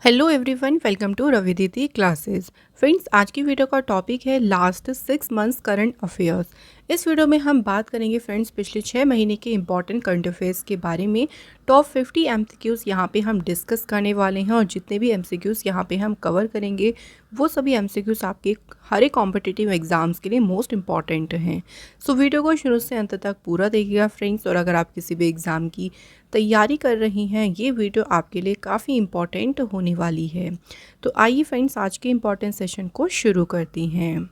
Hello everyone, welcome to रविदिति classes. Friends, आज की वीडियो का टॉपिक है लास्ट 6 मंथ्स करंट अफेयर्स। इस वीडियो में हम बात करेंगे फ्रेंड्स पिछले 6 महीने के इंपॉर्टेंट करंट अफेयर्स के बारे में। टॉप 50 एमसीक्यूज़ यहाँ पे हम डिस्कस करने वाले हैं और जितने भी एमसीक्यूज़ यहाँ पे हम कवर करेंगे वो सभी एमसीक्यूज़ आपके हर एक कॉम्पिटिटिव एग्जाम्स के लिए मोस्ट इंपॉर्टेंट हैं। सो वीडियो को शुरू से अंत तक पूरा देखिएगा फ्रेंड्स। और अगर आप किसी भी एग्ज़ाम की तैयारी कर रही हैं, ये वीडियो आपके लिए काफ़ी इम्पॉर्टेंट होने वाली है। तो आइए फ्रेंड्स, आज के इम्पॉर्टेंट सेशन को शुरू करती हैं।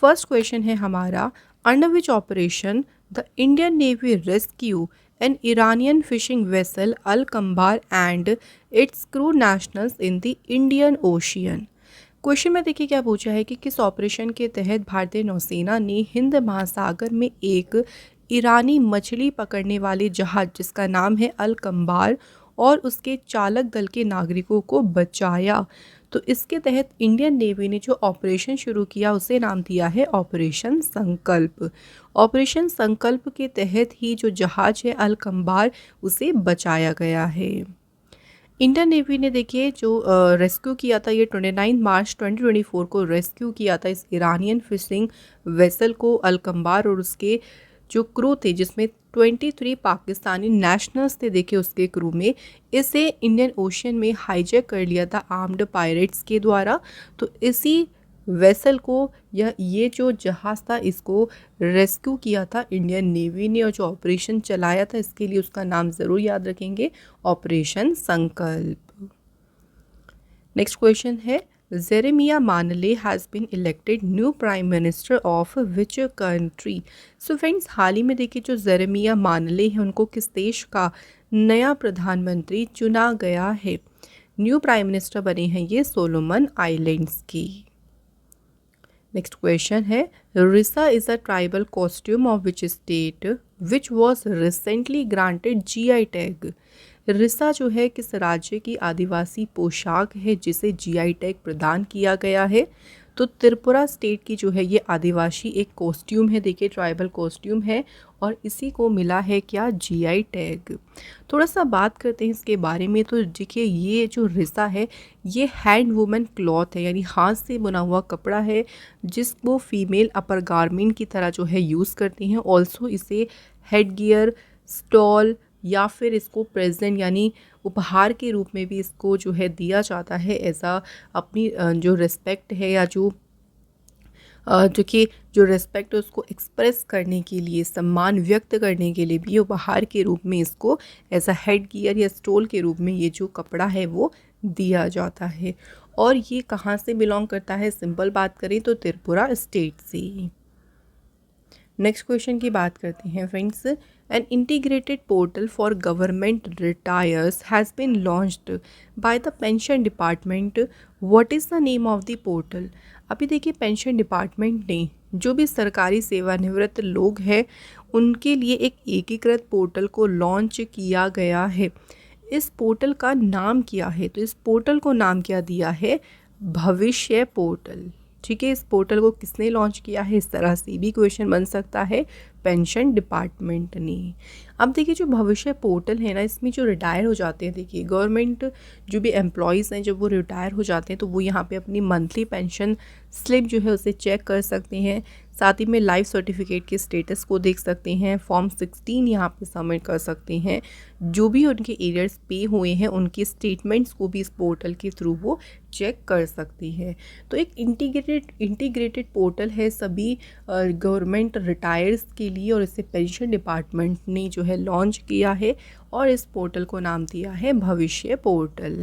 फर्स्ट क्वेश्चन है हमारा, under which operation the Indian navy rescue an Iranian fishing vessel Al Kambar and its crew nationals in the Indian ocean. Question में देखिए क्या पूछा है कि किस ऑपरेशन के तहत भारतीय नौसेना ने हिंद महासागर में एक ईरानी मछली पकड़ने वाले जहाज जिसका नाम है अल कंबार और उसके चालक दल के नागरिकों को बचाया। तो इसके तहत इंडियन नेवी ने जो ऑपरेशन शुरू किया उसे नाम दिया है ऑपरेशन संकल्प। ऑपरेशन संकल्प के तहत ही जो जहाज है अल कंबार उसे बचाया गया है। इंडियन नेवी ने देखिए जो रेस्क्यू किया था, ये 29 मार्च 2024 को रेस्क्यू किया था इस ईरानियन फिशिंग वेसल को अल कंबार, और उसके जो क्रू थे जिसमें 23 पाकिस्तानी नेशनल्स थे देखिए उसके क्रू में। इसे इंडियन ओशन में हाईजैक कर लिया था आर्म्ड पायरेट्स के द्वारा। तो इसी वेसल को ये जो जहाज़ था इसको रेस्क्यू किया था इंडियन नेवी ने, और जो ऑपरेशन चलाया था इसके लिए उसका नाम ज़रूर याद रखेंगे, ऑपरेशन संकल्प। नेक्स्ट क्वेश्चन है, Jeremiah Manele has been elected new prime minister of which country. So friends, हाल ही में देखिए जो जेरेमिया मानले हैं उनको किस देश का नया प्रधानमंत्री चुना गया है। न्यू प्राइम मिनिस्टर बने हैं ये सोलोमन आइलैंड्स की। नेक्स्ट क्वेश्चन है, Risa is a tribal costume of which state which was recently granted GI tag. Risa जो है किस राज्य की आदिवासी पोशाक है जिसे जीआई टैग प्रदान किया गया है। तो त्रिपुरा स्टेट की जो है ये आदिवासी एक कॉस्ट्यूम है, देखिए ट्राइबल कॉस्ट्यूम है और इसी को मिला है क्या, जीआई टैग। थोड़ा सा बात करते हैं इसके बारे में। तो देखिए ये जो रिसा है ये हैंड वूमन क्लॉथ है, यानी हाथ से बना हुआ कपड़ा है जिसको फीमेल अपर गारमेंट की तरह जो है यूज़ करती हैं। ऑल्सो इसे हेड गियर, स्टॉल या फिर इसको प्रेजेंट यानी उपहार के रूप में भी इसको जो है दिया जाता है। ऐसा अपनी जो रिस्पेक्ट है या जो कि जो रिस्पेक्ट है उसको एक्सप्रेस करने के लिए, सम्मान व्यक्त करने के लिए भी उपहार के रूप में इसको ऐसा हेड गियर या स्टोल के रूप में ये जो कपड़ा है वो दिया जाता है। और ये कहाँ से बिलोंग करता है, सिंपल बात करें तो त्रिपुरा स्टेट से। नेक्स्ट क्वेश्चन की बात करते हैं friends, an integrated portal for government retirees has been launched by the pension department, what is the name of the portal. अभी देखिए पेंशन डिपार्टमेंट ने जो भी सरकारी सेवानिवृत्त लोग हैं उनके लिए एक एकीकृत पोर्टल को लॉन्च किया गया है। इस पोर्टल का नाम क्या है, तो इस पोर्टल को नाम क्या दिया है, भविष्य पोर्टल। ठीक है, इस पोर्टल को किसने लॉन्च किया है, इस तरह से भी क्वेश्चन बन सकता है, पेंशन डिपार्टमेंट ने। अब देखिए जो भविष्य पोर्टल है ना, इसमें जो रिटायर हो जाते हैं, देखिए गवर्नमेंट जो भी एम्प्लॉयज़ हैं जब वो रिटायर हो जाते हैं तो वो यहाँ पे अपनी मंथली पेंशन स्लिप जो है उसे चेक कर सकते हैं। साथ ही में लाइफ सर्टिफिकेट के स्टेटस को देख सकते हैं, फॉर्म 16 यहाँ पे सबमिट कर सकते हैं। जो भी उनके एरियर्स पे हुए हैं उनके स्टेटमेंट्स को भी इस पोर्टल के थ्रू वो चेक कर सकती है। तो एक इंटीग्रेटेड पोर्टल है सभी गवर्नमेंट रिटायर्स के लिए, और इसे पेंशन डिपार्टमेंट ने जो है लॉन्च किया है और इस पोर्टल को नाम दिया है भविष्य पोर्टल।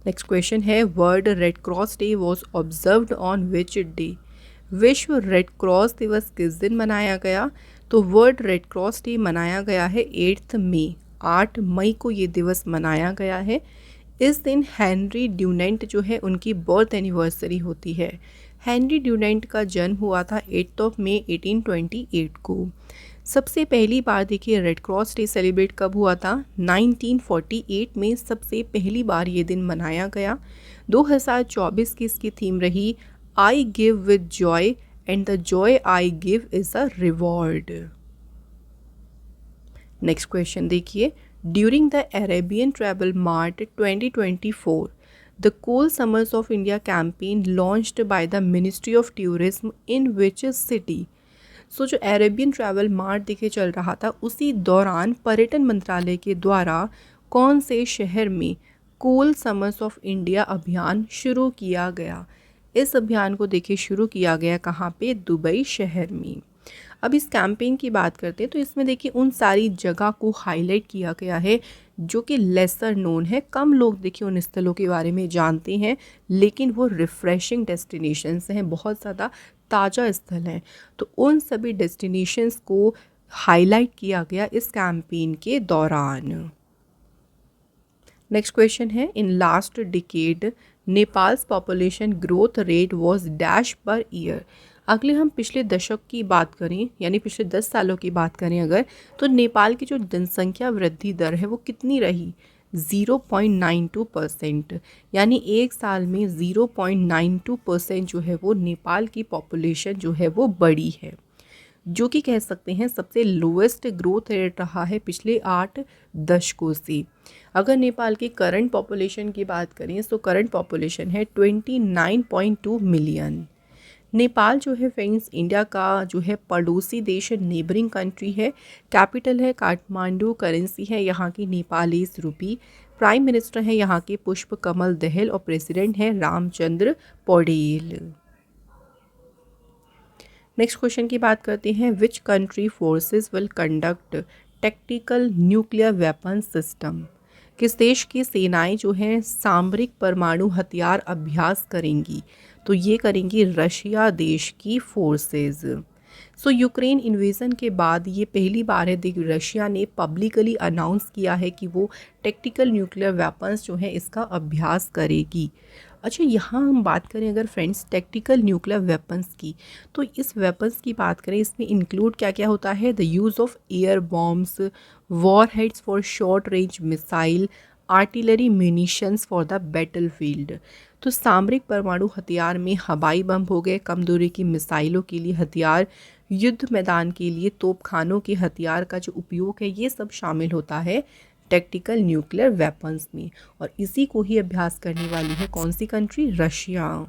नेक्स्ट क्वेश्चन है, world red cross day was observed on which day. विश्व रेड क्रॉस दिवस किस दिन मनाया गया, तो वर्ल्ड रेड क्रॉस डे मनाया गया है 8 मई, 8 मई को ये दिवस मनाया गया है। इस दिन हेनरी ड्यूनेंट जो है उनकी बर्थ एनिवर्सरी होती है। हेनरी ड्यूनेंट का जन्म हुआ था 8 मई 1828 को। सबसे पहली बार देखिए रेड क्रॉस डे सेलिब्रेट कब हुआ था, 1948 में सबसे पहली बार ये दिन मनाया गया। 2024 की इसकी थीम रही, I give with joy and the joy I give is a reward. Next question देखिए, during the Arabian travel market 2024 the cool summers of India campaign launched by the ministry of tourism in which city. So जो Arabian travel mart देखे चल रहा था उसी दौरान पर्यटन मंत्रालय के द्वारा कौन से शहर में कूल समर्स ऑफ इंडिया अभियान शुरू किया गया। इस अभियान को देखिए शुरू किया गया कहाँ पे, दुबई शहर में। अब इस कैंपेन की बात करते हैं तो इसमें देखिए उन सारी जगह को हाईलाइट किया गया है जो कि लेसर नोन है, कम लोग देखिए उन स्थलों के बारे में जानते हैं, लेकिन वो रिफ़्रेशिंग डेस्टिनेशंस हैं, बहुत ज़्यादा ताज़ा स्थल हैं। तो उन सभी डेस्टिनेशंस को हाईलाइट किया गया इस कैंपेन के दौरान। नेक्स्ट क्वेश्चन है, in last decade Nepals population growth rate was dash per year. अगले हम पिछले दशक की बात करें यानी पिछले 10 सालों की बात करें अगर, तो नेपाल की जो जनसंख्या वृद्धि दर है वो कितनी रही, 0.92%। यानी एक साल में 0.92% जो है वो नेपाल की पॉपुलेशन जो है वो बढ़ी है, जो कि कह सकते हैं सबसे लोएस्ट ग्रोथ रेट रहा है पिछले 8 दशकों से। अगर नेपाल की करंट पॉपुलेशन की बात करें तो करंट पॉपुलेशन है 29.2 मिलियन। नेपाल जो है फ्रेंड्स इंडिया का जो है पड़ोसी देश है, नेबरिंग कंट्री है। कैपिटल है काठमांडू, करेंसी है यहाँ की नेपालीस रुपी। प्राइम मिनिस्टर है यहाँ के पुष्प कमल दहल और प्रेसिडेंट है रामचंद्र पौडेल। नेक्स्ट क्वेश्चन की बात करते हैं, which country forces will conduct tactical nuclear weapon system. किस देश की सेनाएं जो हैं सामरिक परमाणु हथियार अभ्यास करेंगी, तो ये करेंगी रशिया देश की फोर्सेस। सो यूक्रेन इन्वेजन के बाद ये पहली बार है रशिया ने पब्लिकली अनाउंस किया है कि वो टैक्टिकल न्यूक्लियर वेपन्स जो है इसका अभ्यास करेगी। अच्छा, यहाँ हम बात करें अगर फ्रेंड्स टैक्टिकल न्यूक्लियर वेपन्स की, तो इस वेपन्स की बात करें इसमें इंक्लूड क्या क्या होता है, the use of air bombs, war heads for short range missile, artillery munitions for the battlefield. तो सामरिक परमाणु हथियार में हवाई बम हो गए, कम दूरी की मिसाइलों के लिए हथियार, युद्ध मैदान के लिए तोपखानों के हथियार का जो उपयोग है ये सब शामिल होता है टैक्टिकल न्यूक्लियर वेपन्स में। और इसी को ही अभ्यास करने वाली है कौन सी कंट्री, रशिया।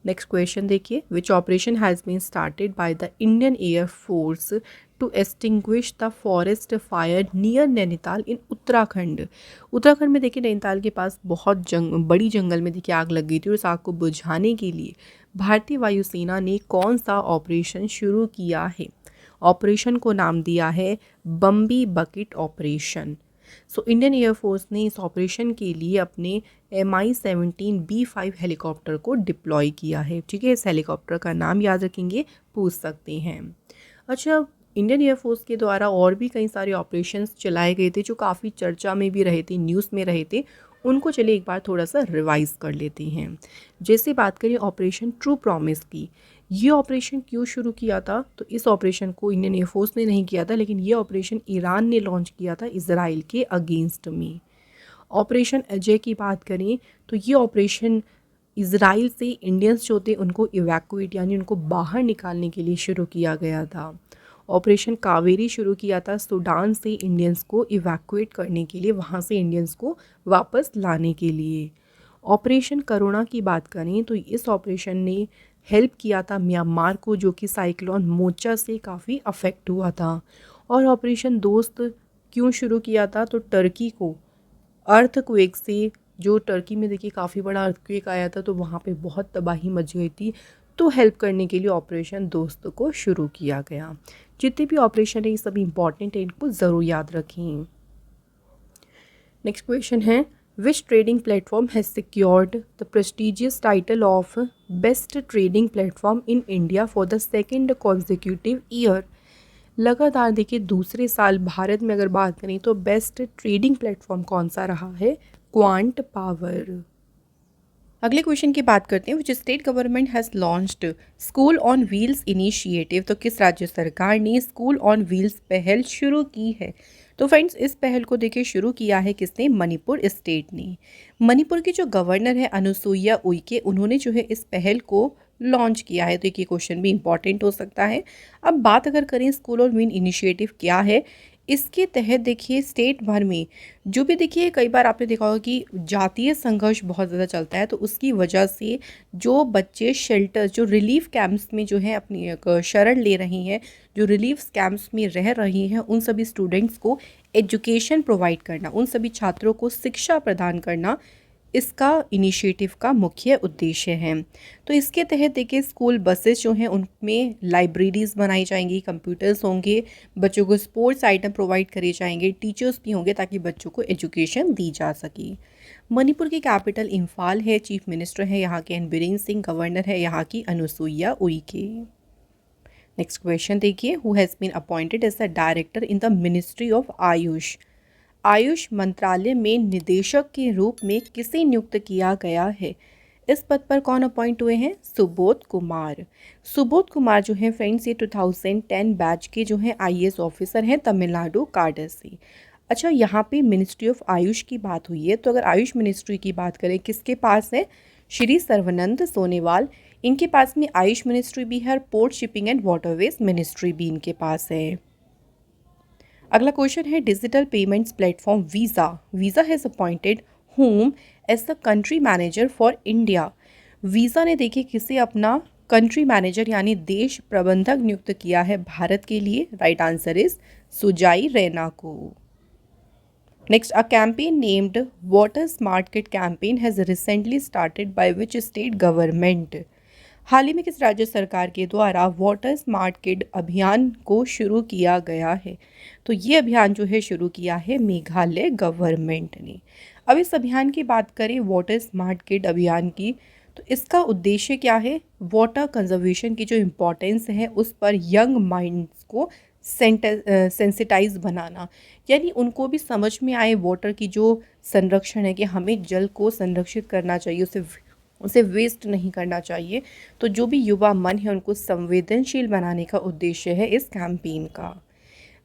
नेक्स्ट क्वेश्चन देखिए, which operation has been started by the Indian air force to extinguish the forest fire near Nainital in Uttarakhand. Uttarakhand में देखिए नैनीताल के पास बहुत बड़ी जंगल में देखिए आग लग गई थी और इस आग को बुझाने के लिए भारतीय वायुसेना ने कौन सा ऑपरेशन शुरू किया है। ऑपरेशन को नाम दिया है Bambi bucket operation. So Indian air force ने इस ऑपरेशन के लिए अपने Mi-17B5 हेलीकॉप्टर को डिप्लॉय किया है। ठीक है, इस हेलीकॉप्टर का नाम याद रखेंगे, पूछ सकते हैं। अच्छा, इंडियन एयरफोर्स के द्वारा और भी कई सारे ऑपरेशंस चलाए गए थे जो काफ़ी चर्चा में भी रहे थे, न्यूज़ में रहे थे। उनको चलिए एक बार थोड़ा सा रिवाइज़ कर लेते हैं। जैसे बात करें ऑपरेशन ट्रू प्रॉमिस की, ये ऑपरेशन क्यों शुरू किया था, तो इस ऑपरेशन को इंडियन एयरफोर्स ने नहीं किया था, लेकिन ये ऑपरेशन ईरान ने लॉन्च किया था इजराइल के अगेंस्ट में। ऑपरेशन अजय की बात करें तो ये ऑपरेशन इजराइल से इंडियंस जो थे उनको इवैक्यूएट यानी उनको बाहर निकालने के लिए शुरू किया गया था। ऑपरेशन कावेरी शुरू किया था सूडान से इंडियंस को इवैक्यूएट करने के लिए, वहाँ से इंडियंस को वापस लाने के लिए। ऑपरेशन करुणा की बात करें तो इस ऑपरेशन ने हेल्प किया था म्यांमार को, जो कि साइक्लोन मोचा से काफ़ी अफेक्ट हुआ था। और ऑपरेशन दोस्त क्यों शुरू किया था, तो टर्की को अर्थक्वेक से, जो टर्की में देखिए काफ़ी बड़ा अर्थक्वेक आया था तो वहाँ पे बहुत तबाही मच गई थी, तो हेल्प करने के लिए ऑपरेशन दोस्त को शुरू किया गया। जितने भी ऑपरेशन है ये सब इंपॉर्टेंट है, इनको ज़रूर याद रखें। नेक्स्ट क्वेश्चन है, which trading platform has secured the prestigious title of best trading platform in India for the second consecutive year. लगातार देखिए दूसरे साल भारत में अगर बात करें तो बेस्ट ट्रेडिंग प्लेटफॉर्म कौन सा रहा है, क्वांट पावर। अगले क्वेश्चन की बात करते हैं, विच state government has launched school on wheels initiative. तो किस राज्य सरकार ने स्कूल ऑन व्हील्स पहल शुरू की है। तो फ्रेंड्स इस पहल को देखिए शुरू किया है किसने, मणिपुर स्टेट ने। मणिपुर की जो गवर्नर है अनुसुईया उइके, उन्होंने जो है इस पहल को लॉन्च किया है। तो ये क्वेश्चन भी इंपॉर्टेंट हो सकता है। अब बात अगर करें स्कूल ऑन व्हील इनिशिएटिव क्या है, इसके तहत देखिए स्टेट भर में जो भी देखिए कई बार आपने देखा होगा कि जातीय संघर्ष बहुत ज़्यादा चलता है, तो उसकी वजह से जो बच्चे शेल्टर जो रिलीफ कैंप्स में जो है अपनी एक शरण ले रही हैं, जो रिलीफ कैंप्स में रह रही हैं, उन सभी स्टूडेंट्स को एजुकेशन प्रोवाइड करना, उन सभी छात्रों को शिक्षा प्रदान करना इसका इनिशिएटिव का मुख्य उद्देश्य है। तो इसके तहत देखिए स्कूल बसेस जो हैं उनमें लाइब्रेरीज़ बनाई जाएंगी, कंप्यूटर्स होंगे, बच्चों को स्पोर्ट्स आइटम प्रोवाइड करे जाएंगे, टीचर्स भी होंगे ताकि बच्चों को एजुकेशन दी जा सके। मणिपुर की कैपिटल इम्फाल है, चीफ मिनिस्टर है यहाँ के एन बीरेन सिंह, गवर्नर है यहाँ की अनुसुईया उइके। नेक्स्ट क्वेश्चन देखिए, who has been appointed as the director in the ministry of Ayush. Ayush मंत्रालय में निदेशक के रूप में किसे नियुक्त किया गया है? इस पद पर कौन अपॉइंट हुए हैं? सुबोध कुमार। सुबोध कुमार जो है फ्रेंड्स ये 2010 बैच के जो हैं आईएएस ऑफिसर हैं तमिलनाडु काडर से। अच्छा, यहाँ पे मिनिस्ट्री ऑफ आयुष की बात हुई है, तो अगर आयुष मिनिस्ट्री की बात करें किसके पास है? श्री सर्वानंद सोनोवाल, इनके पास में आयुष मिनिस्ट्री भी है और port shipping and waterways ministry भी इनके पास है। अगला क्वेश्चन है digital payments platform Visa has appointed home as the country manager for India. Visa ने देखिए किसे अपना कंट्री मैनेजर यानी देश प्रबंधक नियुक्त किया है भारत के लिए? Right answer is Sujai Raina को। Next, a campaign named water smart kit campaign has recently started by which state government. हाल ही में किस राज्य सरकार के द्वारा वाटर स्मार्ट किड अभियान को शुरू किया गया है? तो ये अभियान जो है शुरू किया है मेघालय गवर्नमेंट ने। अब इस अभियान की बात करें वाटर स्मार्ट किड अभियान की, तो इसका उद्देश्य क्या है? वाटर कंजर्वेशन की जो इम्पोर्टेंस है उस पर यंग माइंड्स को सेंसिटाइज बनाना, यानी उनको भी समझ में आए वाटर की जो संरक्षण है कि हमें जल को संरक्षित करना चाहिए, उसे वेस्ट नहीं करना चाहिए। तो जो भी युवा मन है उनको संवेदनशील बनाने का उद्देश्य है इस कैंपेन का।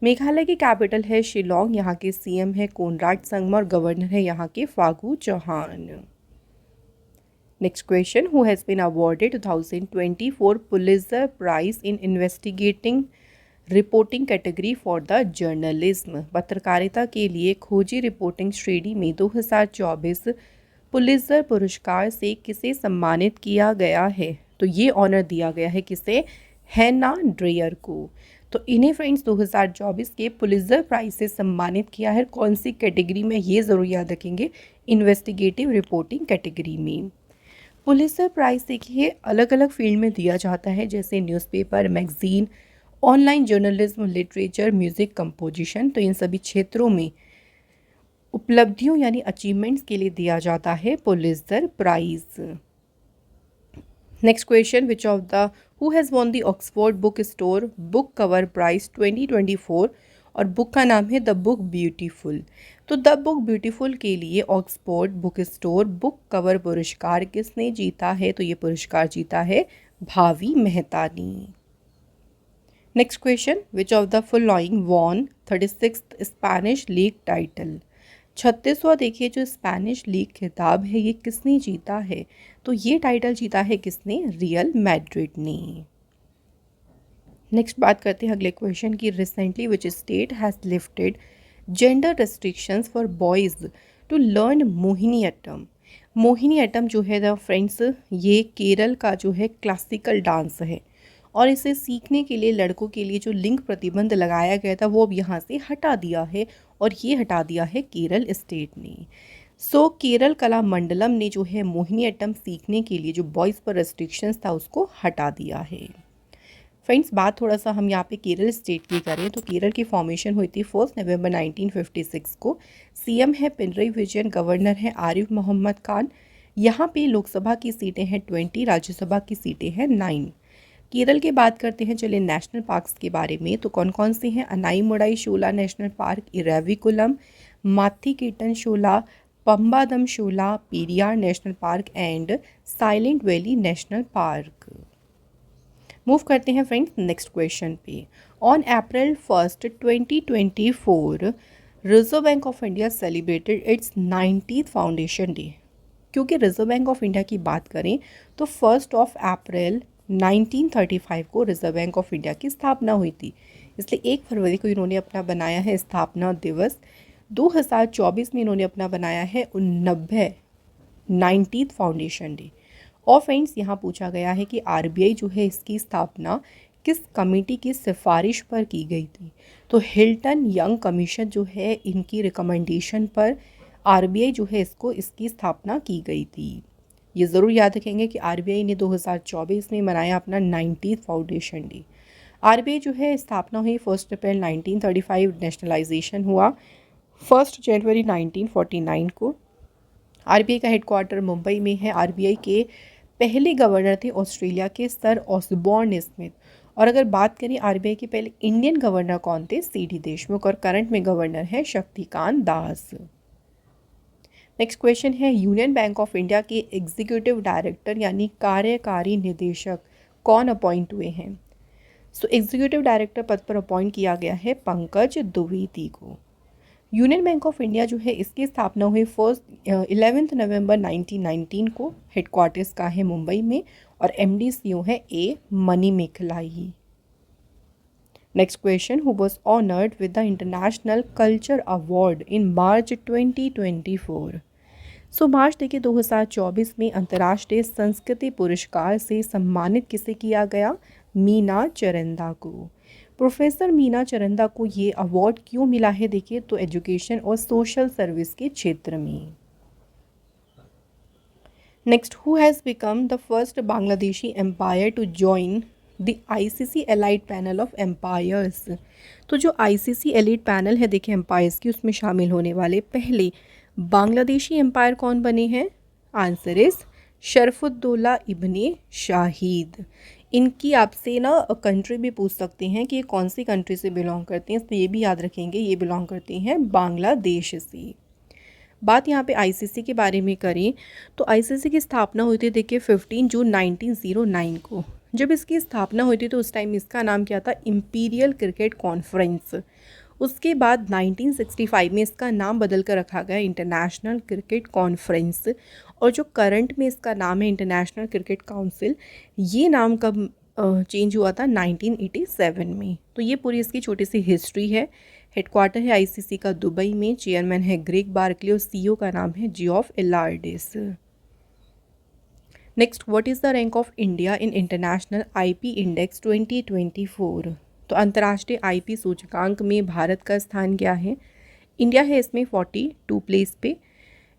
मेघालय की कैपिटल है शिलोंग, यहाँ के सीएम है कोनराड संगमा और गवर्नर है यहाँ के Phagu Chauhan. Next question, who has been awarded 2024 Pulitzer prize in investigating reporting category for the journalism. पत्रकारिता के लिए खोजी रिपोर्टिंग श्रेणी में 2024 पुलित्ज़र पुरस्कार से किसे सम्मानित किया गया है? तो ये ऑनर दिया गया है किसे? हैना ड्रेयर को। तो इन्हें फ्रेंड्स 2024 के पुलित्ज़र प्राइज से सम्मानित किया है। कौन सी कैटेगरी में? ये ज़रूर याद रखेंगे, इन्वेस्टिगेटिव रिपोर्टिंग कैटेगरी में। पुलित्ज़र प्राइज देखिए अलग अलग फील्ड में दिया जाता है, जैसे newspaper, magazine, online journalism, literature, music composition. तो इन सभी क्षेत्रों में उपलब्धियों यानी अचीवमेंट्स के लिए दिया जाता है Pulitzer prize. Next question, which of the who has won the Oxford book store book cover prize 2024, और बुक का नाम है द बुक ब्यूटीफुल। तो द बुक ब्यूटीफुल के लिए Oxford book store book cover पुरस्कार किसने जीता है? तो ये पुरस्कार जीता है भावी मेहता ने। Next question, which of the following won 36th Spanish league title. 36वां देखिए जो स्पेनिश लीग खिताब है ये किसने जीता है? तो ये टाइटल जीता है किसने? रियल मैड्रिड ने। नेक्स्ट बात करते हैं अगले क्वेश्चन की, recently which state has lifted gender restrictions for boys to learn Mohiniyattam. Mohiniyattam जो है द फ्रेंड्स ये केरल का जो है क्लासिकल डांस है, और इसे सीखने के लिए लड़कों के लिए जो लिंग प्रतिबंध लगाया गया था वो अब यहाँ से हटा दिया है, और ये हटा दिया है केरल स्टेट ने। सो केरल कला मंडलम ने जो है मोहिनीअट्टम सीखने के लिए जो बॉयज़ पर रेस्ट्रिक्शंस था उसको हटा दिया है। फ्रेंड्स बात थोड़ा सा हम यहाँ पे केरल स्टेट की करें तो केरल की फॉर्मेशन हुई थी 1 नवंबर 1956 को। सीएम है पिनरई विजयन, गवर्नर है आरिफ मोहम्मद खान। यहाँ पे लोकसभा की सीटें हैं 20, राज्यसभा की सीटें हैं 9। केरल की बात करते हैं चलिए नेशनल पार्क्स के बारे में, तो कौन कौन से हैं? Anamudi Shola national park, Eravikulam, Mathikettan Shola, Pambadum Shola, Periyar national park and silent valley national park. Move करते हैं फ्रेंड्स नेक्स्ट क्वेश्चन पे। On April 1, 2024 reserve bank of India celebrated its 90th foundation day. क्योंकि रिजर्व बैंक ऑफ इंडिया की बात करें तो 1 अप्रैल 1935 को रिजर्व बैंक ऑफ इंडिया की स्थापना हुई थी। इसलिए 1 फरवरी को इन्होंने अपना बनाया है स्थापना दिवस। 2024 में इन्होंने अपना बनाया है 90th फाउंडेशन डे। और फ्रेंड्स यहाँ पूछा गया है कि आरबीआई जो है इसकी स्थापना किस कमेटी की सिफारिश पर की गई थी। तो हिल्टन यंग कमीशन जो है इनकी रिकमेंडेशन पर आरबीआई जो है इसकी स्थापना की गई थी। ये ज़रूर याद रखेंगे कि आरबीआई ने 2024 में मनाया अपना 90th फाउंडेशन डे। आरबीआई जो है स्थापना हुई 1 अप्रैल 1935, नेशनलाइजेशन हुआ 1 जनवरी 1949 को। आरबीआई का हेडक्वार्टर मुंबई में है। आरबीआई के पहले गवर्नर थे ऑस्ट्रेलिया के सर ऑसबॉर्न स्मिथ। और अगर बात करें आरबीआई के पहले इंडियन गवर्नर कौन थे, सीडी देशमुख। और करंट में गवर्नर है शक्तिकांत दास। नेक्स्ट क्वेश्चन है, यूनियन बैंक ऑफ इंडिया के एग्जीक्यूटिव डायरेक्टर यानी कार्यकारी निदेशक कौन अपॉइंट हुए हैं। सो एग्जीक्यूटिव डायरेक्टर पद पर अपॉइंट किया गया है पंकज द्विवेदी को। यूनियन बैंक ऑफ इंडिया जो है इसकी स्थापना हुई 11 नवंबर 1919 को। हेडक्वार्टर्स का है मुंबई में और एमडी सीईओ है A Manimekalai. Next question, who was honoured with the international culture award in March 2024। So March देखिए 2024 में अंतर्राष्ट्रीय संस्कृति पुरस्कार से सम्मानित किसे किया गया, मीना चरंदा को। प्रोफेसर मीना चरंदा को ये अवार्ड क्यों मिला है, देखिए तो एजुकेशन और सोशल सर्विस के क्षेत्र में। Next, who has become the first Bangladeshi umpire to join the ICC elite panel of umpires. तो जो आईसीसी एलाइट पैनल है देखिए एम्पायर्स की, उसमें शामिल होने वाले पहले बांग्लादेशी एम्पायर कौन बने हैं, आंसर इज शरफुद्दौला इब्ने शाहिद। इनकी आपसे ना कंट्री भी पूछ सकते हैं कि ये कौन सी कंट्री से बिलोंग करते हैं, तो ये भी याद रखेंगे ये बिलोंग करते हैं बांग्लादेश से। बात यहाँ पे आईसीसी के बारे में करें तो आईसीसी की स्थापना हुई थी देखिए 15 जून 1909 को। जब इसकी स्थापना हुई थी तो उस टाइम इसका नाम क्या था, इंपीरियल क्रिकेट कॉन्फ्रेंस। उसके बाद 1965 में इसका नाम बदल कर रखा गया इंटरनेशनल क्रिकेट कॉन्फ्रेंस। और जो करंट में इसका नाम है इंटरनेशनल क्रिकेट काउंसिल, ये नाम कब चेंज हुआ था, 1987 में। तो ये पूरी इसकी छोटी सी हिस्ट्री है। हेडक्वार्टर है आईसीसी का दुबई में। चेयरमैन है ग्रेग बार्कले और सीईओ का नाम है Geoff Allardice. Next, what is the rank of India in international IP index 2024। तो अंतर्राष्ट्रीय आईपी सूचकांक में भारत का स्थान क्या है, इंडिया है इसमें 42 प्लेस पे।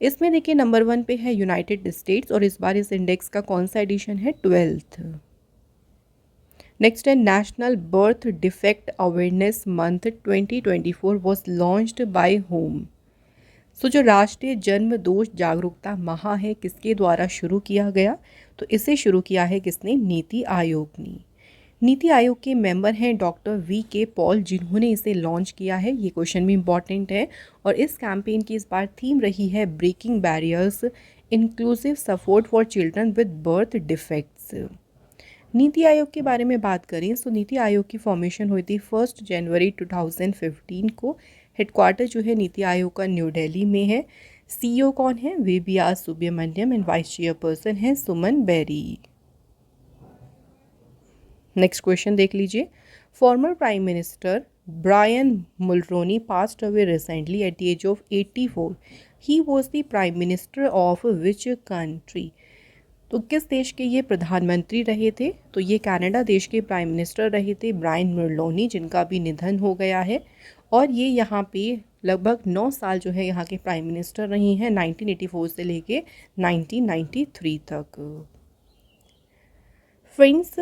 इसमें देखिए नंबर 1 पे है यूनाइटेड स्टेट्स और इस बार इस इंडेक्स का कौन सा एडिशन है, 12th। नेक्स्ट है, national birth defect awareness month 2024 was launched by whom. So जो राष्ट्रीय जन्म दोष जागरूकता माह है किसके द्वारा शुरू किया गया, तो इसे शुरू किया है किसने, नीति आयोग ने। नीति आयोग के मेंबर हैं डॉक्टर वी.के. पॉल, जिन्होंने इसे लॉन्च किया है। ये क्वेश्चन भी इंपॉर्टेंट है। और इस कैंपेन की इस बार थीम रही है breaking barriers, inclusive support for children with birth defects. NITI Aayog के बारे में बात करें तो नीति आयोग की फॉर्मेशन हुई थी 1 जनवरी 2015 को। हेडक्वार्टर जो है नीति आयोग का न्यू दिल्ली में है। सीईओ कौन है, VBR. Subrahmanyam and vice chairperson है सुमन बेरी। नेक्स्ट क्वेश्चन देख लीजिए, former prime minister Brian Mulroney passed away recently at the age of 84। He was the prime minister of which country. तो किस देश के ये प्रधानमंत्री रहे थे, तो ये कनाडा देश के प्राइम मिनिस्टर रहे थे ब्रायन मुलरोनी, जिनका भी निधन हो गया है। और ये यहाँ पे लगभग 9 साल जो है यहाँ के प्राइम मिनिस्टर रही हैं, 1984 से लेके 1993 तक। फ्रेंड्स,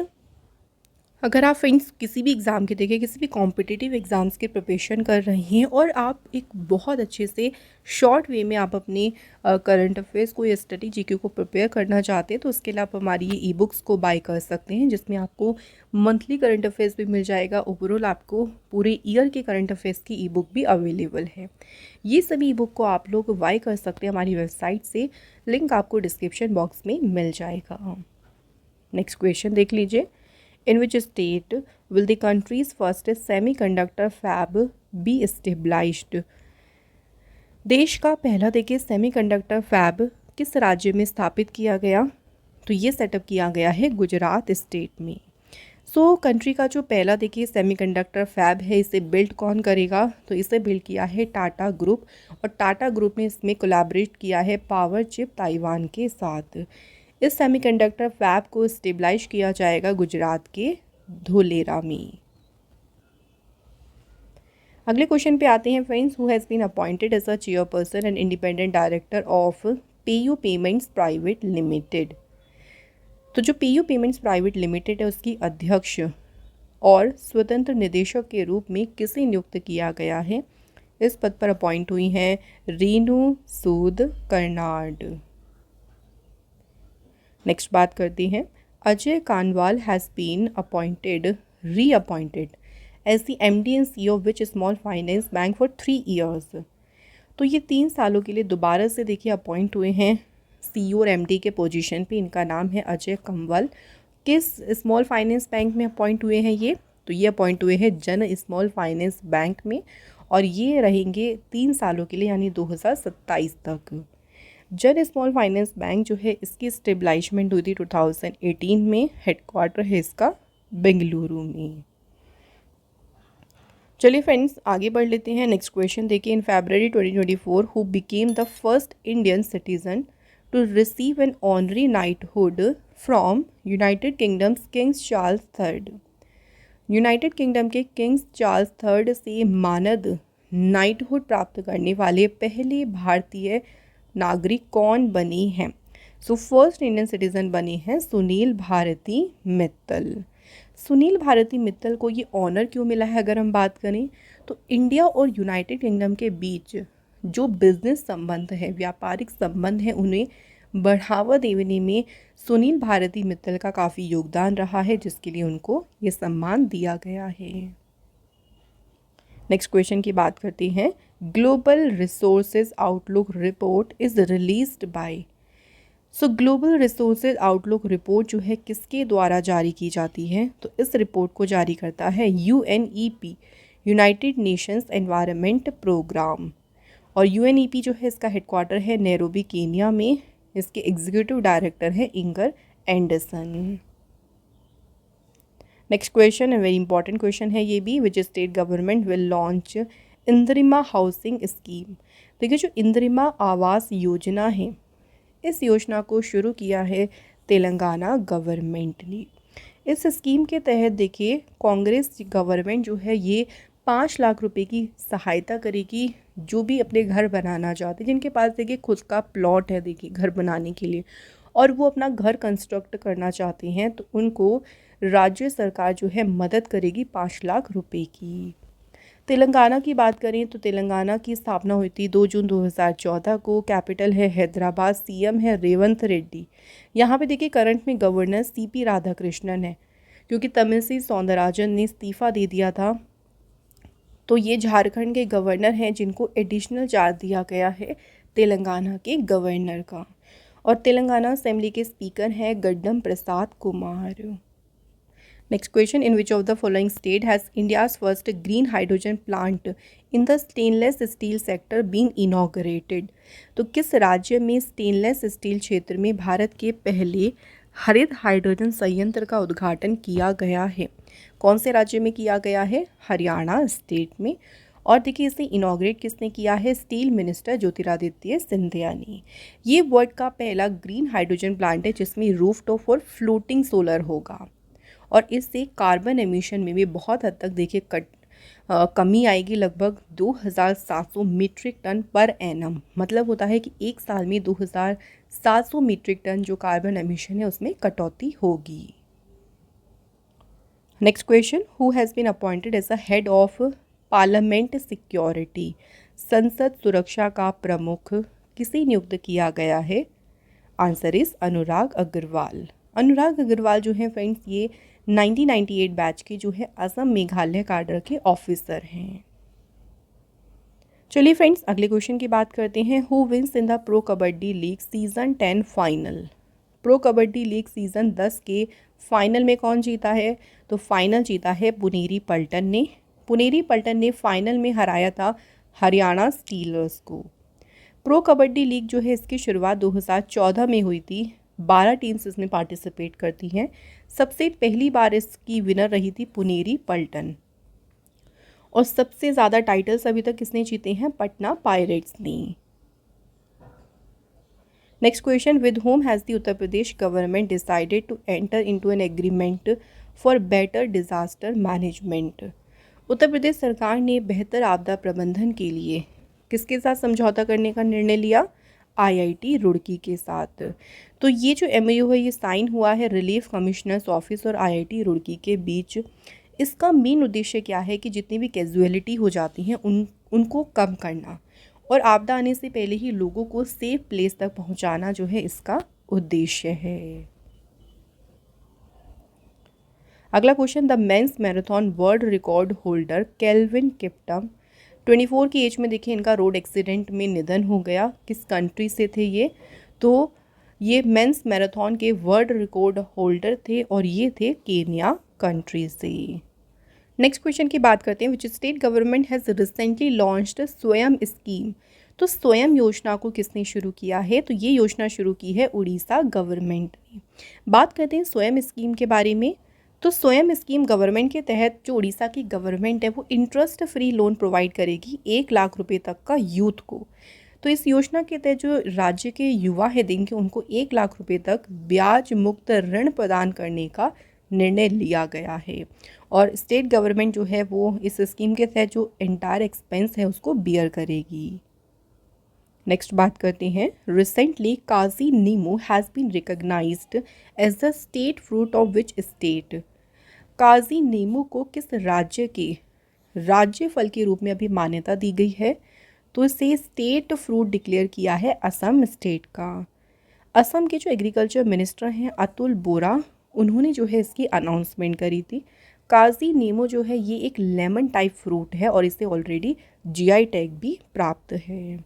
अगर आप फ्रेंड्स किसी भी एग्ज़ाम के देखिए किसी भी कॉम्पिटिटिव एग्ज़ाम्स की प्रिपरेशन कर रहे हैं और आप एक बहुत अच्छे से शॉर्ट वे में आप अपने करंट अफेयर्स को या स्टडी जीके को प्रिपेयर करना चाहते हैं, तो उसके लिए आप हमारी ये ई बुक्स को बाय कर सकते हैं, जिसमें आपको मंथली करंट अफेयर्स भी मिल जाएगा। ओवरऑल आपको पूरे ईयर के करंट अफेयर्स की ई बुक भी अवेलेबल है। ये सभी ई बुक को आप लोग बाय कर सकते हैं हमारी वेबसाइट से, लिंक आपको डिस्क्रिप्शन बॉक्स में मिल जाएगा। नेक्स्ट क्वेश्चन देख लीजिए, In which state will the country's first semiconductor fab be established? देश का पहला देखिए सेमीकंडक्टर फैब किस राज्य में स्थापित किया गया, तो ये सेटअप किया गया है गुजरात स्टेट में। कंट्री का जो पहला देखिए सेमीकंडक्टर फैब है, इसे बिल्ड कौन करेगा? तो इसे बिल्ड किया है टाटा ग्रुप, और टाटा ग्रुप ने इसमें कोलैबोरेट किया है पावर चिप ताइवान के साथ। इस सेमीकंडक्टर फैब को स्टेबलाइज किया जाएगा गुजरात के धोलेरा में। अगले क्वेश्चन पे आते हैं friends. Who has been appointed as a chairperson and independent director of PayU payments private limited? तो जो पेयू पेमेंट्स प्राइवेट लिमिटेड है, उसकी अध्यक्ष और स्वतंत्र निदेशक के रूप में किसे नियुक्त किया गया है? इस पद पर अपॉइंट हुई हैं रेणु सूद कर्नाड। नेक्स्ट बात करते हैं, Ajay Kanwal has been appointed reappointed as the MD and CEO of which small finance bank for 3 years? तो ये 3 सालों के लिए दोबारा से देखिए अपॉइंट हुए हैं CEO और MD के पोजीशन पे। इनका नाम है अजय कंवल। किस स्मॉल फाइनेंस बैंक में अपॉइंट हुए हैं ये? तो ये अपॉइंट हुए हैं जन स्मॉल फाइनेंस बैंक में, और ये रहेंगे 3 सालों के लिए, यानी 2027 तक। जन स्मॉल फाइनेंस बैंक जो है, इसकी स्टेबलाइजमेंट हुई थी 2018 में। हेडक्वार्टर है इसका बेंगलुरु में। चलिए फ्रेंड्स आगे बढ़ लेते हैं। नेक्स्ट क्वेश्चन देखिए, in February 2024 who became the first Indian citizen to receive an honorary knighthood from United Kingdom's king's Charles third? United Kingdom के किंग्स चार्ल्स थर्ड से मानद नाइटहुड प्राप्त करने वाले पहले भारतीय नागरिक कौन बने हैं? सो फर्स्ट इंडियन सिटीजन बने हैं सुनील भारती मित्तल। सुनील भारती मित्तल को ये ऑनर क्यों मिला है? अगर हम बात करें तो इंडिया और यूनाइटेड किंगडम के बीच जो बिजनेस संबंध है, व्यापारिक संबंध है, उन्हें बढ़ावा देने में सुनील भारती मित्तल का काफ़ी योगदान रहा है, जिसके लिए उनको ये सम्मान दिया गया है। नेक्स्ट क्वेश्चन की बात करते हैं। Global resources outlook report is released by? So global resources outlook report जो है किसके द्वारा जारी की जाती है? तो इस रिपोर्ट को जारी करता है UNEP, United Nations Environment Programme. और UNEP जो है इसका हेडक्वार्टर है नैरोबी केन्या में। इसके एग्जीक्यूटिव डायरेक्टर है Inger Anderson. Next question very important question है ये भी। विच state government will launch Indira housing scheme? देखिए जो इंदिरा आवास योजना है, इस योजना को शुरू किया है तेलंगाना गवर्नमेंट ने। इस स्कीम के तहत देखिए कांग्रेस गवर्नमेंट जो है ये 5 लाख रुपए की सहायता करेगी जो भी अपने घर बनाना चाहते हैं, जिनके पास देखिए खुद का प्लॉट है देखिए घर बनाने के लिए, और वो अपना घर कंस्ट्रक्ट करना चाहते हैं, तो उनको राज्य सरकार जो है मदद करेगी 5 लाख रुपए की। तेलंगाना की बात करें तो तेलंगाना की स्थापना हुई थी 2 जून 2014 को। कैपिटल है हैदराबाद, CM है रेवंत रेड्डी। यहाँ पे देखिए करंट में गवर्नर CP राधाकृष्णन है, क्योंकि तमिलसाई सौंदरराजन ने इस्तीफा दे दिया था, तो ये झारखंड के गवर्नर हैं जिनको एडिशनल चार्ज दिया गया है तेलंगाना के गवर्नर का। और तेलंगाना असेंबली के स्पीकर हैं Gaddam Prasad Kumar. Next question, in which of the following state has India's first green hydrogen plant in the stainless steel sector been inaugurated? तो किस राज्य में स्टेनलेस स्टील क्षेत्र में भारत के पहले हरित हाइड्रोजन संयंत्र का उद्घाटन किया गया है? कौन से राज्य में किया गया है? हरियाणा स्टेट में। और देखिए इसे इनॉग्रेट किसने किया है? स्टील मिनिस्टर ज्योतिरादित्य सिंधिया ने। ये वर्ल्ड का पहला ग्रीन हाइड्रोजन प्लांट है जिसमें रूफटॉप और फ्लोटिंग सोलर होगा, और इससे कार्बन एमिशन में भी बहुत हद तक देखिए कमी आएगी, लगभग 2700 मीट्रिक टन पर एनम। मतलब होता है कि एक साल में 2700 मीट्रिक टन जो कार्बन एमिशन है उसमें कटौती होगी। Next question, who has been appointed as a head of parliament security? संसद सुरक्षा का प्रमुख किसे नियुक्त किया गया है? Answer is Anurag Agarwal. अनुराग अग्रवाल जो है फ्रेंड्स ये 1998 बैच के जो है असम मेघालय काडर के ऑफिसर हैं। चलिए फ्रेंड्स अगले क्वेश्चन की बात करते हैं। Who wins in the Pro Kabaddi league season 10 final? Pro Kabaddi league season 10 के फाइनल में कौन जीता है? तो फाइनल जीता है पुनेरी पल्टन ने। पुनेरी पल्टन ने फाइनल में हराया था हरियाणा स्टीलर्स को। प्रो कबड्डी लीग जो है इसकी शुरुआत 2014 में हुई थी 12 टीम्स इसमें पार्टिसिपेट करती हैं। सबसे पहली बार इसकी विनर रही थी पुनेरी पल्टन, और सबसे ज़्यादा टाइटल्स अभी तक किसने जीते हैं? पटना पायरेट्स ने। Next question, with whom has the Uttar Pradesh government decided to enter into an agreement for better disaster management? Uttar Pradesh सरकार ने बेहतर आपदा प्रबंधन के लिए किसके साथ समझौता करने का निर्णय लिया? आईआईटी रुड़की के साथ। तो ये जो एमओयू है ये साइन हुआ है रिलीफ कमिश्नर्स ऑफिस और आईआईटी रुड़की के बीच। इसका मेन उद्देश्य क्या है कि जितनी भी कैजुअलिटी हो जाती हैं उनको कम करना और आपदा आने से पहले ही लोगों को सेफ प्लेस तक पहुंचाना जो है इसका उद्देश्य है। अगला question, the men's marathon world record holder Kelvin Kiptum 24 की एज में देखिए इनका रोड एक्सीडेंट में निधन हो गया। किस कंट्री से थे ये? तो ये मेंस मैराथन के वर्ल्ड रिकॉर्ड होल्डर थे और ये थे केन्या कंट्री से। नेक्स्ट क्वेश्चन की बात करते हैं, विच state government has recently launched स्वयं स्कीम? तो स्वयं योजना को किसने शुरू किया है? तो ये योजना शुरू की है उड़ीसा गवर्नमेंट ने। बात करते हैं स्वयं स्कीम के बारे में। तो स्वयं स्कीम गवर्नमेंट के तहत जो उड़ीसा की गवर्नमेंट है वो इंटरेस्ट फ्री लोन प्रोवाइड करेगी 1 लाख रुपए तक का यूथ को। तो इस योजना के तहत जो राज्य के युवा है देंगे उनको 1 लाख रुपए तक ब्याज मुक्त ऋण प्रदान करने का निर्णय लिया गया है और स्टेट गवर्नमेंट जो है वो इस स्कीम के तहत जो एंटायर एक्सपेंस है उसको बियर करेगी। नेक्स्ट बात करते हैं, recently Kaji Nemu has been recognised as the state fruit of which state? Kaji Nemu को किस राज्य के राज्य फल के रूप में अभी मान्यता दी गई है? तो इसे स्टेट फ्रूट डिक्लेयर किया है असम स्टेट का। असम के जो एग्रीकल्चर मिनिस्टर हैं अतुल बोरा, उन्होंने जो है इसकी अनाउंसमेंट करी थी। काजी नीमो जो है ये एक लेमन टाइप फ्रूट है और इसे ऑलरेडी जीआई टैग भी प्राप्त है।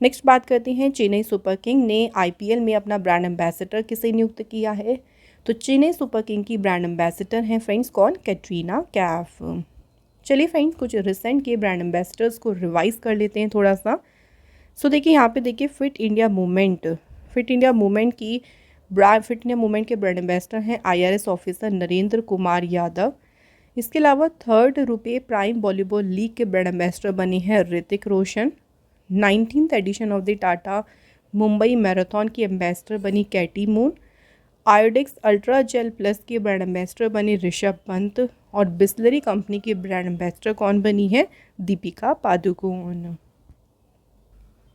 नेक्स्ट बात करते हैं, चेन्नई सुपर किंग ने आईपीएल में अपना ब्रांड एम्बेसडर किसे नियुक्त किया है? तो चेन्नई सुपर किंग की ब्रांड एम्बेसडर हैं फ्रेंड्स कौन? कैटरीना कैफ। चलिए फ्रेंड्स कुछ रिसेंट के ब्रांड एम्बेसडर्स को रिवाइज कर लेते हैं थोड़ा सा। सो देखिए यहाँ पे देखिए फिट इंडिया मूवमेंट की फिट इंडिया मूवमेंट के ब्रांड एम्बेसडर हैं आईआरएस ऑफिसर नरेंद्र कुमार यादव। इसके अलावा 3rd RuPay prime volleyball league के ब्रांड एम्बेसडर बने हैं Hrithik Roshan. 19th edition of the Tata Mumbai marathon की एम्बेसडर बनी Katie Moon. Iodex ultra gel plus के ब्रांड एम्बेसडर बने ऋषभ पंत और बिस्लरी कंपनी की ब्रांड एम्बेसडर कौन बनी है? दीपिका पादुकोण।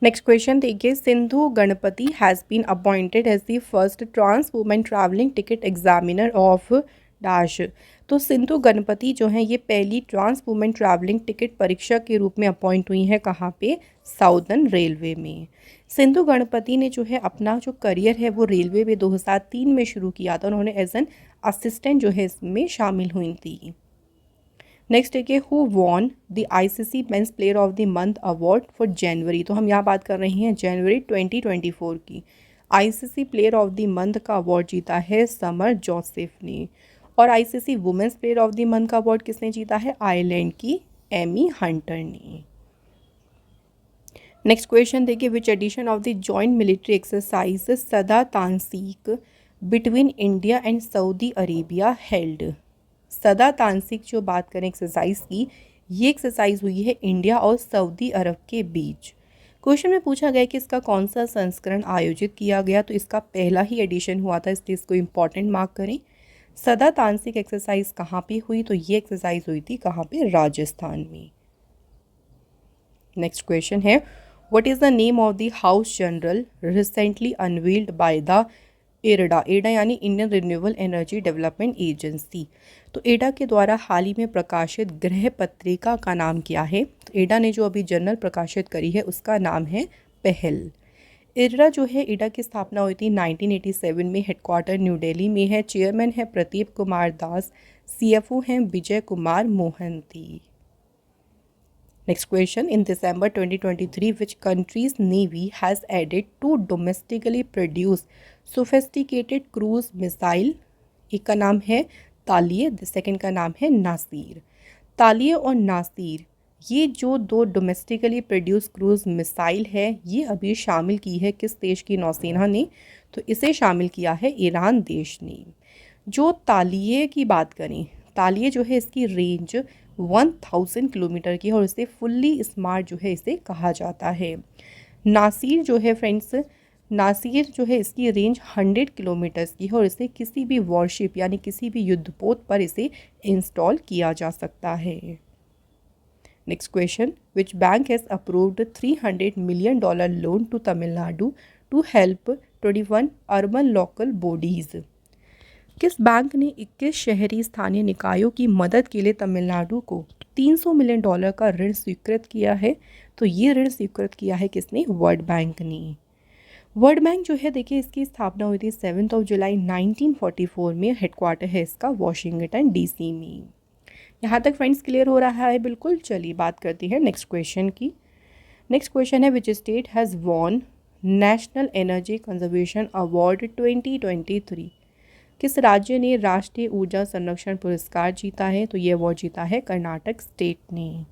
नेक्स्ट क्वेश्चन देखिए, Sindhu Ganapathy has been appointed as the first trans women travelling ticket examiner of dash. तो सिंधु गणपति जो हैं ये पहली ट्रांस वुमेन ट्रैवलिंग टिकट परीक्षक के रूप में अपॉइंट हुई हैं। कहाँ पे? साउदर्न रेलवे में। सिंधु गणपति ने जो है अपना जो करियर है वो रेलवे में 2003 में शुरू किया था। उन्होंने एज एन असिस्टेंट जो है इसमें शामिल हुई थी। नेक्स्ट है कि who won the ICC men's player of the month award for January? तो हम यहाँ बात कर रहे हैं जनवरी 2024 की। ICC player of the month का अवार्ड जीता है समर जोसेफ ने। और ICC women's player of the month का अवार्ड किसने जीता है? आयरलैंड की एमी हंटर ने। नेक्स्ट क्वेश्चन देखिए, which edition of the joint military exercise Sada Tanseeq between India and Saudi Arabia held? Sada Tanseeq जो बात करें एक्सरसाइज की, ये एक्सरसाइज हुई है इंडिया और सऊदी अरब के बीच। क्वेश्चन में पूछा गया कि इसका कौन सा संस्करण आयोजित किया गया? तो इसका पहला ही एडिशन हुआ था, इसलिए इसको इम्पॉर्टेंट मार्क करें। सदा तांसिक एक्सरसाइज कहाँ पे हुई? तो ये एक्सरसाइज हुई थी कहाँ पे? राजस्थान में। नेक्स्ट क्वेश्चन है, what is the name of the house general recently unveiled by the एडा? एडा यानी Indian renewable energy development agency. तो एडा के द्वारा हाल ही में प्रकाशित गृह पत्रिका का नाम क्या है? तो एडा ने जो अभी जर्नल प्रकाशित करी है उसका नाम है पहल। इरडा जो है, एडा की स्थापना हुई थी 1987 में। हेडक्वार्टर न्यू दिल्ली में है। चेयरमैन है प्रदीप कुमार दास। सीएफओ हैं Vijay Kumar Mohanty. Next question, in December 2023 which country's navy has added 2 domestically produce sophisticated cruise missile? एक का नाम है तालिये, सेकंड का नाम है नासिर। तालिये और नासिर ये जो 2 डोमेस्टिकली प्रोड्यूस क्रूज़ मिसाइल है ये अभी शामिल की है किस देश की नौसेना ने, तो इसे शामिल किया है ईरान देश ने। जो तालिये की बात करें, तालिये जो है इसकी रेंज 1000 किलोमीटर की है और इसे फुल्ली स्मार्ट जो है इसे कहा जाता है। नासिर जो है फ्रेंड्स, नासिर जो है इसकी रेंज 100 किलोमीटर्स की है और इसे किसी भी वॉरशिप यानी किसी भी युद्धपोत पर इसे इंस्टॉल किया जा सकता है। Next question, which bank has approved $300 million loan to Tamil Nadu to help 21 urban local bodies. किस बैंक ने 21 शहरी स्थानीय निकायों की मदद के लिए तमिलनाडु को $300 मिलियन का ऋण स्वीकृत किया है? तो ये ऋण स्वीकृत किया है किसने? वर्ल्ड बैंक ने। वर्ल्ड बैंक जो है देखिए इसकी स्थापना हुई थी 7 जुलाई 1944 में। हेडक्वार्टर है इसका वॉशिंगटन DC में। यहाँ तक फ्रेंड्स क्लियर हो रहा है बिल्कुल। चलिए बात करते हैं नेक्स्ट क्वेश्चन की। नेक्स्ट क्वेश्चन है, विच state has won national energy conservation award 2023? किस राज्य ने राष्ट्रीय ऊर्जा संरक्षण पुरस्कार जीता है? तो ये अवार्ड जीता है कर्नाटक स्टेट ने।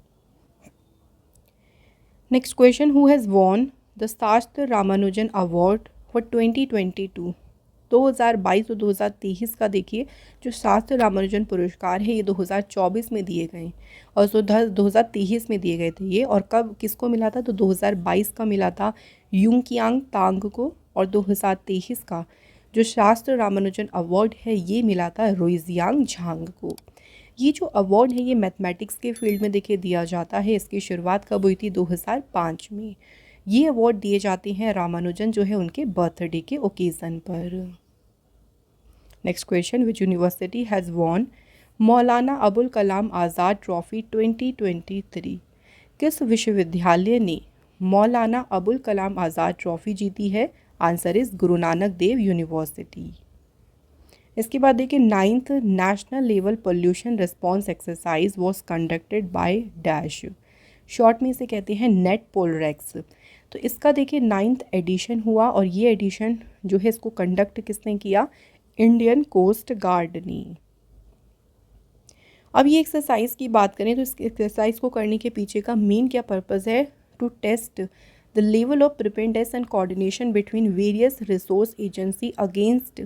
Next question, who has won the शास्त्र रामानुजन अवार्ड फॉर 2022? 2022 और 2023 का देखिए जो शास्त्र रामानुजन पुरस्कार है ये 2024 में दिए गए और 2023 में दिए गए थे ये। और कब किसको मिला था? तो 2022 का मिला था यूंकियांग तांग को और 2023 का जो शास्त्र रामानुजन अवार्ड है ये मिला था रुइजियांग झांग को। ये जो अवार्ड है ये मैथमेटिक्स के फील्ड में देखिए दिया जाता है। इसकी शुरुआत कब हुई थी? 2005 में। ये अवार्ड दिए जाते हैं रामानुजन जो है उनके बर्थडे के ओकेज़न पर। Next question, which university has won Maulana Abul Kalam Azad trophy 2023? किस विश्वविद्यालय ने मौलाना अबुल कलाम आज़ाद ट्रॉफी जीती है? Answer is Guru Nanak Dev university. इसके बाद देखिए 9th national level pollution response exercise was conducted by dash. Short में इसे कहते हैं नेट पोलरेक्स। तो इसका देखिए 9th एडिशन हुआ और ये एडिशन जो है इसको कंडक्ट किसने किया? इंडियन कोस्ट गार्ड ने। अब ये एक्सरसाइज की बात करें तो इस एक्सरसाइज को करने के पीछे का मेन क्या पर्पज़ है? To test the level of preparedness and coordination between various resource agency against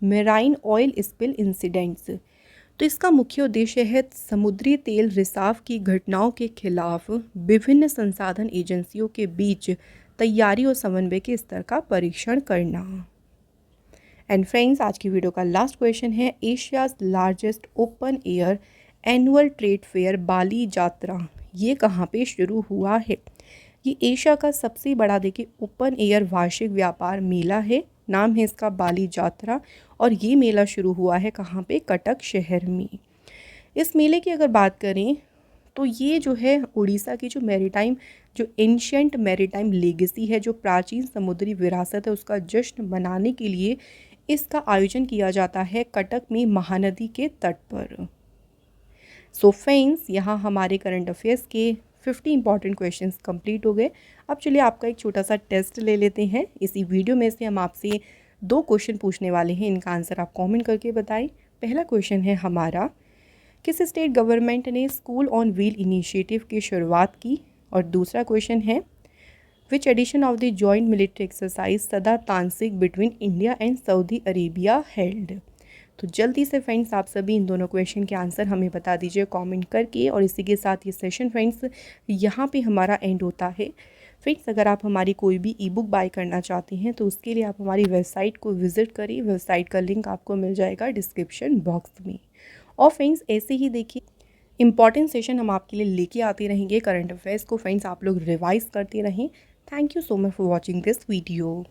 marine oil spill incidents. तो इसका मुख्य उद्देश्य है समुद्री तेल रिसाव की घटनाओं के खिलाफ विभिन्न संसाधन एजेंसियों के बीच तैयारी और समन्वय के स्तर का परीक्षण करना। एंड फ्रेंड्स, आज की वीडियो का लास्ट क्वेश्चन है, Asia's largest open air annual trade fair Bali Yatra ये कहाँ पे शुरू हुआ है? ये एशिया का सबसे बड़ा देखिए ओपन एयर वार्षिक व्यापार मेला है। नाम है इसका बाली यात्रा और ये मेला शुरू हुआ है कहाँ पे? कटक शहर में। इस मेले की अगर बात करें तो ये जो है उड़ीसा की जो मैरीटाइम जो एंशियंट मैरीटाइम लेगेसी है, जो प्राचीन समुद्री विरासत है, उसका जश्न मनाने के लिए इसका आयोजन किया जाता है कटक में महानदी के तट पर। सो फ्रेंड्स, यहाँ हमारे करंट अफेयर्स के 50 इंपॉर्टेंट क्वेश्चंस कंप्लीट हो गए। अब चलिए आपका एक छोटा सा टेस्ट ले लेते हैं। इसी वीडियो में से हम आपसे 2 क्वेश्चन पूछने वाले हैं, इनका आंसर आप कमेंट करके बताएं। पहला क्वेश्चन है हमारा, किस स्टेट गवर्नमेंट ने स्कूल ऑन व्हील इनिशिएटिव की शुरुआत की? और दूसरा क्वेश्चन है, which edition of the joint military exercise Sada Tanseeq between India and Saudi Arabia held? तो जल्दी से फ्रेंड्स आप सभी इन दोनों क्वेश्चन के आंसर हमें बता दीजिए कमेंट करके। और इसी के साथ ये सेशन फ्रेंड्स यहाँ पे हमारा एंड होता है। फ्रेंड्स, अगर आप हमारी कोई भी ई-बुक बाय करना चाहते हैं तो उसके लिए आप हमारी वेबसाइट को विज़िट करिए। वेबसाइट का लिंक आपको मिल जाएगा डिस्क्रिप्शन बॉक्स में। और फ्रेंड्स ऐसे ही देखिए इंपॉर्टेंट सेशन हम आपके लिए लेके आते रहेंगे। करंट अफेयर्स को फ्रेंड्स आप लोग रिवाइज करते रहें। Thank you so much for watching this video.